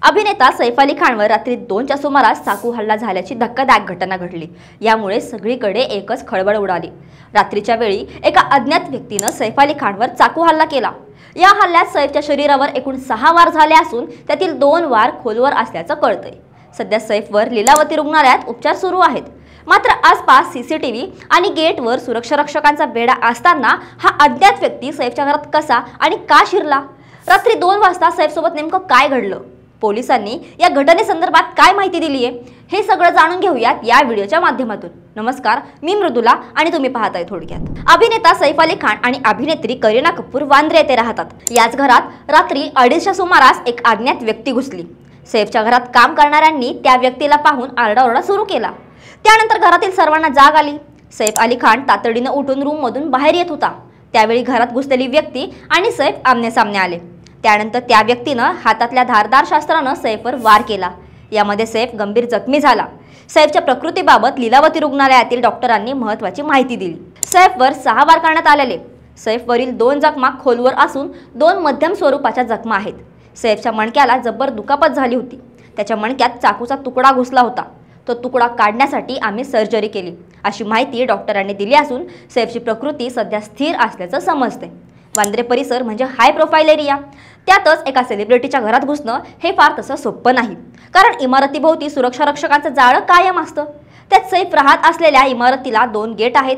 अभिनेता सैफ अली खानवर रात्री 2च्या सुमारास चाकू हल्ला झाल्याची धक्कादायक घटना घडली। यामुळे सगळीकडे एकच खळबळ उडाली। रात्रीच्या वेळी एका अज्ञात व्यक्तीने सैफ अली खानवर चाकू हल्ला केला। या हल्ल्यात सैफच्या शरीरावर एकूण 6 वार झाले असून त्यातील 2 वार खोलवर असल्याचं कळतंय। सध्या सैफवर लीलावती रुग्णालयात उपचार सुरू आहेत। मात्र आसपास सीसीटीव्ही आणि गेटवर सुरक्षा रक्षकांचा बेडा असताना हा अज्ञात व्यक्ती सैफच्या घरात कसा आणि का शिरला? रात्री 2 वाजता सैफसोबत नेमकं काय घडलं? पोलिसांनी या घटनेसंदर्भात काय माहिती दिली आहे हे सगळं जाणून घेऊयात या व्हिडिओच्या माध्यमातून। नमस्कार, मी मृदुला आणि तुम्ही पाहताय थोडक्यात। अभिनेता सैफ अली खान आणि अभिनेत्री करीना कपूर वांद्रे येथे राहतात। याच घरात रात्री 2:30च्या सुमारास एक अज्ञात व्यक्ती घुसली। सैफच्या घरात काम करणाऱ्यांनी त्या व्यक्तीला पाहून आरडाओरडा सुरू केला। त्यानंतर घरातील सर्वांना जाग आली। सैफ अली खान तातडीने उठून रूममधून बाहेर येत होता। त्यावेळी घरात घुसलेली व्यक्ती आणि सैफ आमने-सामने आले। त्यानंतर त्या व्यक्तीनं हातातल्या धारदार शस्त्रानं सैफवर वार केला। यामध्ये सैफ गंभीर जखमी झाला। सैफच्या प्रकृतीबाबत लीलावती रुग्णालयातील डॉक्टरांनी महत्त्वाची माहिती दिली। सैफवर 6 वार करण्यात आलेले। सैफवरील 2 जखमा खोलवर असून 2 मध्यम स्वरूपाच्या जखमा आहेत। सैफच्या मणक्याला जबर दुखापत झाली होती। त्याच्या मणक्यात चाकूचा तुकडा घुसला होता। तो तुकडा काढण्यासाठी आम्ही सर्जरी केली, अशी माहिती डॉक्टरांनी दिली असून सैफची प्रकृती सध्या स्थिर असल्याचं समजते। वांद्रे परिसर म्हणजे हाय प्रोफाईल एरिया, त्यातच एका सेलिब्रिटीच्या घरात घुसणं हे फार तसं सोपं नाही, कारण इमारतीभोवती सुरक्षा रक्षकांचं जाळं कायम असतं। त्यात सैफ राहत असलेल्या इमारतीला 2 गेट आहेत।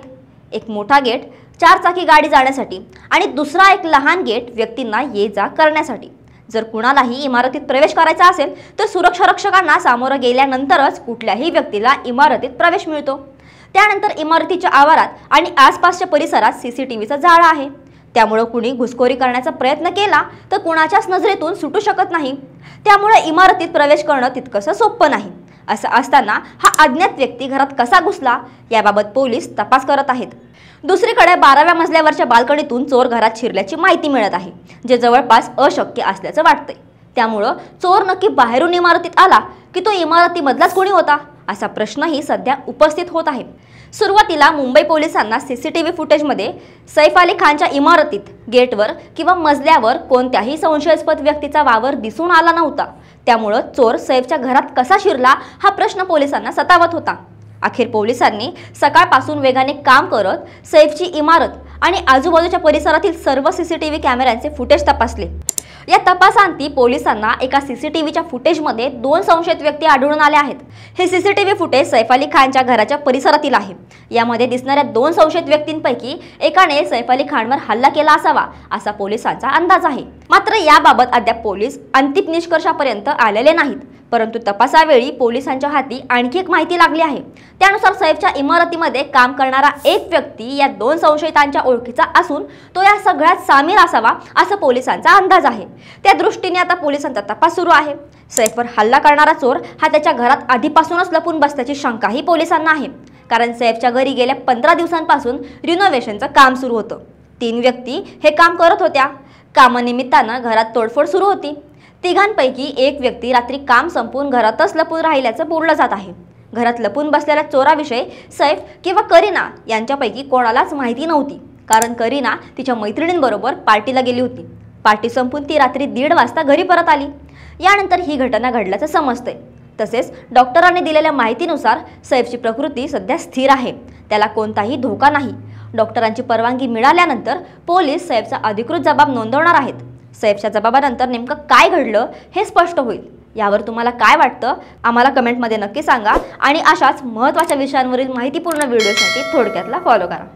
एक मोठा गेट 4 चाकी गाडी जाण्यासाठी आणि दुसरा एक लहान गेट व्यक्तींना ये जा करण्यासाठी। जर कुणालाही इमारतीत प्रवेश करायचा असेल तर सुरक्षा रक्षकांना सामोरं गेल्यानंतरच कुठल्याही व्यक्तीला इमारतीत प्रवेश मिळतो। त्यानंतर इमारतीच्या आवारात आणि आसपासच्या परिसरात सीसीटीव्हीचा जाळा आहे। त्यामुळे कुणी घुसखोरी करण्याचा प्रयत्न केला तर कुणाच्याच नजरेतून सुटू शकत नाही। त्यामुळे इमारतीत प्रवेश करणं तितकंसं सोपं नाही। असं असताना हा अज्ञात व्यक्ती घरात कसा घुसला याबाबत पोलीस तपास करत आहेत। दुसरीकडे 12व्या मजल्यावरच्या बाल्कनीतून चोर घरात शिरल्याची माहिती मिळत आहे, जे जवळपास अशक्य असल्याचं वाटतंय। त्यामुळे चोर नक्की बाहेरून इमारतीत आला की तो इमारतीमधलाच कोणी होता, असा प्रश्नही सध्या उपस्थित होत आहे। सुरुवातीला मुंबई पोलिसांना सीसीटीव्ही फुटेजमध्ये सैफ अली खानच्या इमारतीत गेटवर किंवा मजल्यावर कोणत्याही संशयास्पद व्यक्तीचा वावर दिसून आला नव्हता। त्यामुळे चोर सैफच्या घरात कसा शिरला हा प्रश्न पोलिसांना सतावत होता। अखेर पोलिसांनी सकाळपासून वेगाने काम करत सैफची इमारत आणि आजूबाजूच्या परिसरातील सर्व सीसीटीव्ही कॅमेऱ्यांचे फुटेज तपासले। या तपासांती पोलिसांना एका सीसीटीव्हीच्या फुटेजमध्ये 2 संशयित व्यक्ती आढळून आले आहेत। हे सीसीटीव्ही फुटेज सैफ अली खानच्या घराच्या परिसरातील आहे। यामध्ये दिसणाऱ्या 2 संशयित व्यक्तींपैकी एकाने सैफ अली खानवर हल्ला केला असावा, असा पोलिसांचा अंदाज आहे। मात्र याबाबत अद्याप पोलीस अंतिम निष्कर्षापर्यंत आलेले नाहीत। परंतु तपासावेळी पोलिसांच्या हाती आणखी एक माहिती लागली आहे। त्यानुसार सैफच्या इमारतीमध्ये काम करणारा एक व्यक्ती या 2 संशयितांच्या ओळखीचा असून तो या सगळ्यात सामील असावा, असं पोलिसांचा अंदाज आहे। त्या दृष्टीने आता पोलिसांचा तपास सुरू आहे। सैफवर हल्ला करणारा चोर हा त्याच्या घरात आधीपासूनच लपून बसल्याची शंकाही पोलिसांना आहे, कारण सैफच्या घरी गेल्या 15 दिवसांपासून रिनोव्हेशनचं काम सुरू होतं। 3 व्यक्ती हे काम करत होत्या। कामानिमित्तानं घरात तोडफोड सुरू होती। तिघांपैकी एक व्यक्ती रात्री काम संपवून घरातच लपून राहिल्याचं बोललं जात आहे। घरात लपून बसलेल्या चोराविषयी सैफ किंवा करीना यांच्यापैकी कोणालाच माहिती नव्हती, कारण करीना तिच्या मैत्रिणींबरोबर पार्टीला गेली होती। पार्टी संपून ती रात्री 1:30 वाजता घरी परत आली। यानंतर ही घटना घडल्याचं समजतंय। तसेच डॉक्टरांनी दिलेल्या माहितीनुसार सैफची प्रकृती सध्या स्थिर आहे। त्याला कोणताही धोका नाही। डॉक्टरांची परवानगी मिळाल्यानंतर पोलीस सैफचा अधिकृत जबाब नोंदवणार आहेत। सैफच्या जबाबानंतर नेमकं काय घडलं हे स्पष्ट होईल। यावर तुम्हाला काय वाटतं आम्हाला कमेंटमध्ये नक्की सांगा आणि अशाच महत्त्वाच्या विषयांवरील माहितीपूर्ण व्हिडिओसाठी थोडक्यातला फॉलो करा।